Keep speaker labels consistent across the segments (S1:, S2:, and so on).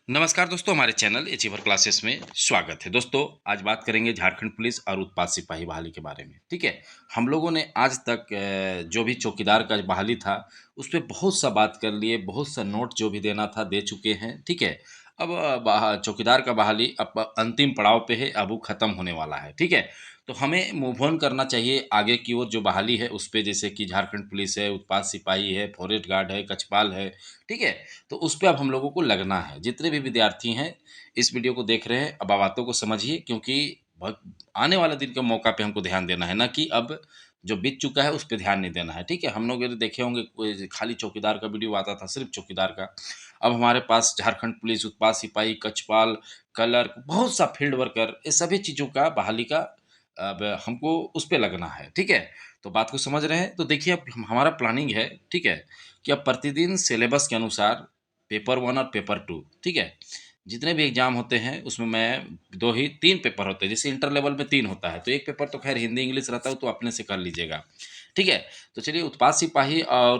S1: नमस्कार दोस्तों, हमारे चैनल अचीवर क्लासेस में स्वागत है। दोस्तों, आज बात करेंगे झारखंड पुलिस और उत्पाद सिपाही बहाली के बारे में। ठीक है, हम लोगों ने आज तक जो भी चौकीदार का बहाली था उस पे बहुत सा बात कर लिए, बहुत सा नोट जो भी देना था दे चुके हैं। ठीक है, अब चौकीदार का बहाली अब अंतिम पड़ाव पे है, अब वो खत्म होने वाला है। ठीक है, तो हमें मूव ऑन करना चाहिए आगे की ओर। जो बहाली है उस पे जैसे कि झारखंड पुलिस है, उत्पाद सिपाही है, फॉरेस्ट गार्ड है, कछपाल है। ठीक है, तो उस पे अब हम लोगों को लगना है। जितने भी विद्यार्थी हैं इस वीडियो को देख रहे हैं, अब बातों को समझिए, क्योंकि बहुत आने वाले दिन के मौका पे हमको ध्यान देना है, ना कि अब जो बीत चुका है उस पे ध्यान नहीं देना है। ठीक है, हम लोग ये देखे होंगे कोई खाली चौकीदार का वीडियो आता था, सिर्फ चौकीदार का। अब हमारे पास झारखंड पुलिस, उत्पाद सिपाही, कछपाल, क्लर्क, बहुत सा फील्ड वर्कर, ये सभी चीज़ों का बहाली का अब हमको उस पे लगना है। ठीक है, तो बात को समझ रहे हैं। तो देखिए, अब हमारा प्लानिंग है। ठीक है, कि अब प्रतिदिन सिलेबस के अनुसार पेपर 1 और पेपर 2, ठीक है? जितने भी एग्ज़ाम होते हैं उसमें मैं 2 ही 3 पेपर होते हैं, जैसे इंटर लेवल में 3 होता है, तो 1 पेपर तो ख़ैर हिंदी इंग्लिश रहता है, वो तो अपने से कर लीजिएगा। ठीक है? तो चलिए, उत्पाद सिपाही और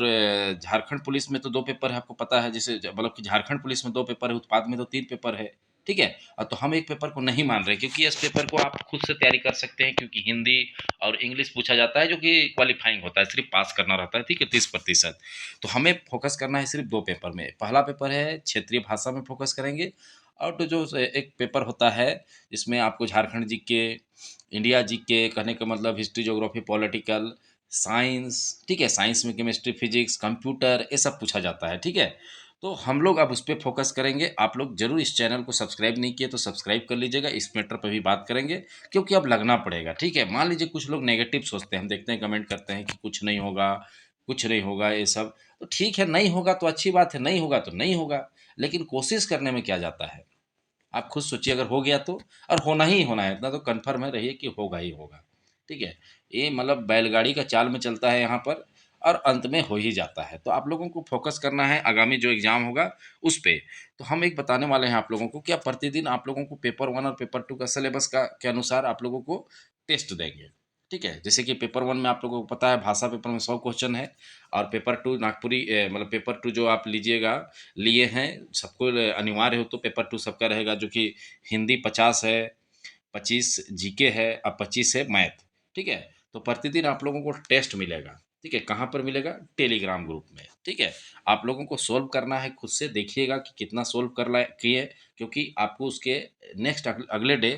S1: झारखंड पुलिस में तो 2 पेपर है, आपको पता है। जैसे मतलब कि झारखंड पुलिस में 2 पेपर है, उत्पाद में तो 3 पेपर है। ठीक है? तो हम 1 पेपर को नहीं मान रहे, क्योंकि इस पेपर को आप खुद से तैयारी कर सकते हैं, क्योंकि हिंदी और इंग्लिश पूछा जाता है, जो कि क्वालीफाइंग होता है, सिर्फ़ पास करना रहता है। ठीक है? 30%। तो हमें फोकस करना है सिर्फ 2 पेपर में। पहला पेपर है क्षेत्रीय भाषा में फोकस करेंगे, और तो जो एक पेपर होता है जिसमें आपको झारखंड जीके, इंडिया जीके, कहने का मतलब हिस्ट्री, ज्योग्राफी, पॉलिटिकल साइंस। ठीक है, साइंस में केमिस्ट्री, फिजिक्स, कंप्यूटर, ये सब पूछा जाता है। ठीक है, तो हम लोग अब उस पर फोकस करेंगे। आप लोग जरूर इस चैनल को सब्सक्राइब नहीं किए तो सब्सक्राइब कर लीजिएगा, इस मैटर पर भी बात करेंगे, क्योंकि अब लगना पड़ेगा। ठीक है, मान लीजिए कुछ लोग नेगेटिव सोचते हैं, हम देखते हैं कमेंट करते हैं कि कुछ नहीं होगा, कुछ नहीं होगा, ये सब तो ठीक है। नहीं होगा तो अच्छी बात है, नहीं होगा तो नहीं होगा, लेकिन कोशिश करने में क्या जाता है। आप खुद सोचिए, अगर हो गया तो, और होना ही होना है, इतना तो कन्फर्म है, रहिए कि होगा ही होगा। ठीक है, ये मतलब बैलगाड़ी का चाल में चलता है यहाँ पर, और अंत में हो ही जाता है। तो आप लोगों को फोकस करना है आगामी जो एग्ज़ाम होगा उस पे। तो हम एक बताने वाले हैं आप लोगों को, क्या प्रतिदिन आप लोगों को पेपर 1 और पेपर 2 का सिलेबस का के अनुसार आप लोगों को टेस्ट देंगे। ठीक है, जैसे कि पेपर 1 में आप लोगों को पता है, भाषा पेपर में 100 क्वेश्चन है, और पेपर 2 नागपुरी मतलब पेपर 2 जो आप लीजिएगा, लिए हैं, सबको अनिवार्य हो तो पेपर 2 सबका रहेगा, जो कि हिंदी 50 है, 25 जीके है, और 25 है मैथ। ठीक है, तो प्रतिदिन आप लोगों को टेस्ट मिलेगा। ठीक है, कहाँ पर मिलेगा? टेलीग्राम ग्रुप में। ठीक है, आप लोगों को सोल्व करना है, खुद से देखिएगा कि कितना सोल्व कर ला किए, क्योंकि आपको उसके नेक्स्ट अगले डे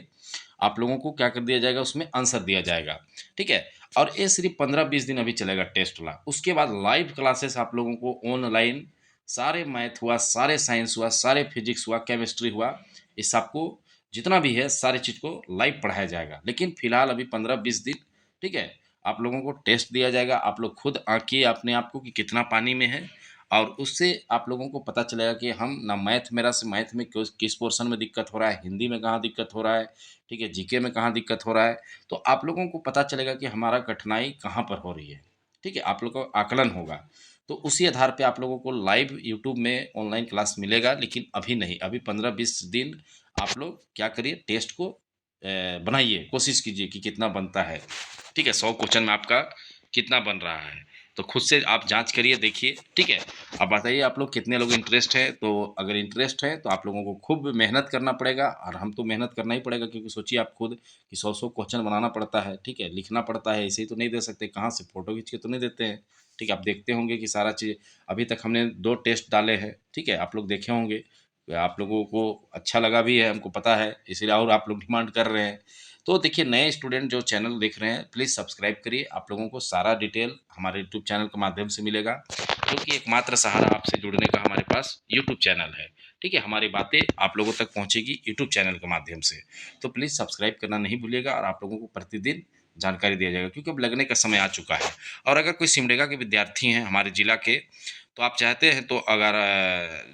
S1: आप लोगों को क्या कर दिया जाएगा, उसमें आंसर दिया जाएगा। ठीक है, और ये सिर्फ 15-20 दिन अभी चलेगा टेस्ट वाला। उसके बाद लाइव क्लासेस आप लोगों को ऑनलाइन, सारे मैथ हुआ, सारे साइंस हुआ, सारे फिजिक्स हुआ, केमिस्ट्री हुआ, इस सबको जितना भी है सारी चीज़ को लाइव पढ़ाया जाएगा। लेकिन फिलहाल अभी 15-20 दिन, ठीक है, आप लोगों को टेस्ट दिया जाएगा। आप लोग खुद आंकिए अपने आप को कि कितना पानी में है, और उससे आप लोगों को पता चलेगा कि हम ना मैथ, मेरा से मैथ में किस पोर्शन में दिक्कत हो रहा है, हिंदी में कहाँ दिक्कत हो रहा है, ठीक है, जीके में कहाँ दिक्कत हो रहा है। तो आप लोगों को पता चलेगा कि हमारा कठिनाई कहाँ पर हो रही है। ठीक है, आप लोग को आकलन होगा। तो उसी आधार पे आप लोगों को लाइव यूट्यूब में ऑनलाइन क्लास मिलेगा, लेकिन अभी नहीं, अभी 15-20 दिन आप लोग क्या करिए, टेस्ट को बनाइए, कोशिश कीजिए कि कितना बनता है। ठीक है, 100 क्वेश्चन में आपका कितना बन रहा है, तो खुद से आप जांच करिए, देखिए। ठीक है, अब बताइए आप लोग कितने लोग इंटरेस्ट है। तो अगर इंटरेस्ट है तो आप लोगों को खूब मेहनत करना पड़ेगा, और हम तो मेहनत करना ही पड़ेगा, क्योंकि सोचिए आप खुद कि 100 क्वेश्चन बनाना पड़ता है। ठीक है, लिखना पड़ता है, ऐसे ही तो नहीं दे सकते, कहाँ से फ़ोटो खींच के तो नहीं देते हैं। ठीक है, आप देखते होंगे कि सारा चीज़, अभी तक हमने 2 टेस्ट डाले हैं। ठीक है, आप लोग देखे होंगे, आप लोगों को अच्छा लगा भी है, हमको पता है, इसीलिए और आप लोग डिमांड कर रहे हैं। तो देखिए, नए स्टूडेंट जो चैनल देख रहे हैं, प्लीज़ सब्सक्राइब करिए। आप लोगों को सारा डिटेल हमारे यूट्यूब चैनल के माध्यम से मिलेगा, क्योंकि एकमात्र सहारा आपसे जुड़ने का हमारे पास यूट्यूब चैनल है। ठीक है, हमारी बातें आप लोगों तक पहुंचेगी यूट्यूब चैनल के माध्यम से। तो प्लीज़ सब्सक्राइब करना नहीं भूलिएगा, और आप लोगों को प्रतिदिन जानकारी दिया जाएगा, क्योंकि अब लगने का समय आ चुका है। और अगर कोई सिमडेगा के विद्यार्थी हैं हमारे जिला के, तो आप चाहते हैं तो अगर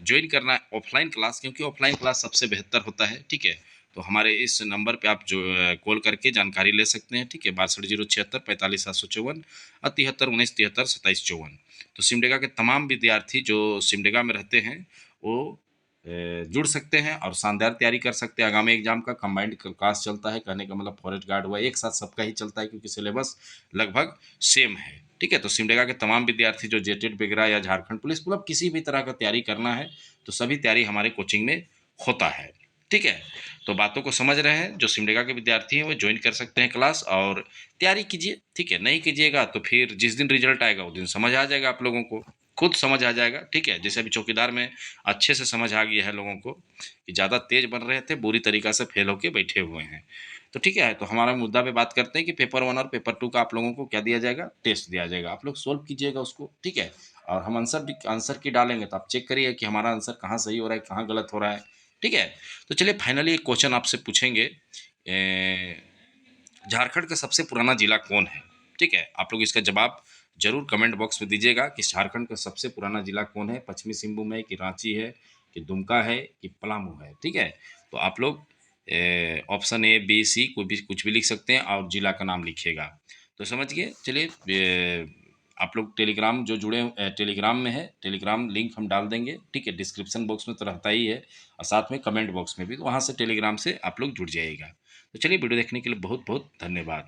S1: ज्वाइन करना है ऑफलाइन क्लास, क्योंकि ऑफलाइन क्लास सबसे बेहतर होता है। ठीक है, तो हमारे इस नंबर पे आप जो कॉल करके जानकारी ले सकते हैं। ठीक है, 62 076 45 754 और 73 19 73 27 54। तो सिमडेगा के तमाम विद्यार्थी जो सिमडेगा में रहते हैं, वो जुड़ सकते हैं और शानदार तैयारी कर सकते हैं। आगामी एग्जाम का कंबाइंड क्लास चलता है, कहने का मतलब फॉरेस्ट गार्ड हुआ, एक साथ सबका ही चलता है, क्योंकि सिलेबस लगभग सेम है। ठीक है, तो सिमडेगा के तमाम विद्यार्थी जो जेटेड वगैरह या झारखंड पुलिस, मतलब किसी भी तरह का तैयारी करना है, तो सभी तैयारी हमारे कोचिंग में होता है। ठीक है, तो बातों को समझ रहे हैं। जो सिमडेगा के विद्यार्थी हैं वो ज्वाइन कर सकते हैं क्लास और तैयारी कीजिए। ठीक है, नहीं कीजिएगा तो फिर जिस दिन रिजल्ट आएगा उस दिन समझ आ जाएगा आप लोगों को, खुद समझ आ जाएगा। ठीक है, जैसे अभी चौकीदार में अच्छे से समझ आ गया है लोगों को कि ज़्यादा तेज बन रहे थे, बुरी तरीक़ा से फेल होके बैठे हुए हैं। तो ठीक है, तो हमारा मुद्दा पे बात करते हैं कि पेपर 1 और पेपर 2 का आप लोगों को क्या दिया जाएगा, टेस्ट दिया जाएगा। आप लोग सोल्व कीजिएगा उसको, ठीक है? और हम आंसर की डालेंगे तो आप चेक करिए कि हमारा आंसर कहाँ सही हो रहा है, कहाँ गलत हो रहा है, ठीक है? तो चलिए फाइनली एक क्वेश्चन आपसे पूछेंगे। झारखंड का सबसे पुराना जिला कौन है? ठीक है, आप लोग इसका जवाब ज़रूर कमेंट बॉक्स में दीजिएगा कि झारखंड का सबसे पुराना जिला कौन है? पश्चिमी सिंहभूम है कि रांची है कि दुमका है कि पलामू है? ठीक है, तो आप लोग ऑप्शन ए, बी, सी कोई भी कुछ भी लिख सकते हैं और जिला का नाम लिखिएगा। तो समझ गए? चलिए आप लोग टेलीग्राम जो जुड़े टेलीग्राम में है, टेलीग्राम लिंक हम डाल देंगे, ठीक है? डिस्क्रिप्शन बॉक्स में तो रहता ही है और साथ में कमेंट बॉक्स में भी, तो वहाँ से टेलीग्राम से आप लोग जुड़ जाइएगा। तो चलिए वीडियो देखने के लिए बहुत बहुत धन्यवाद।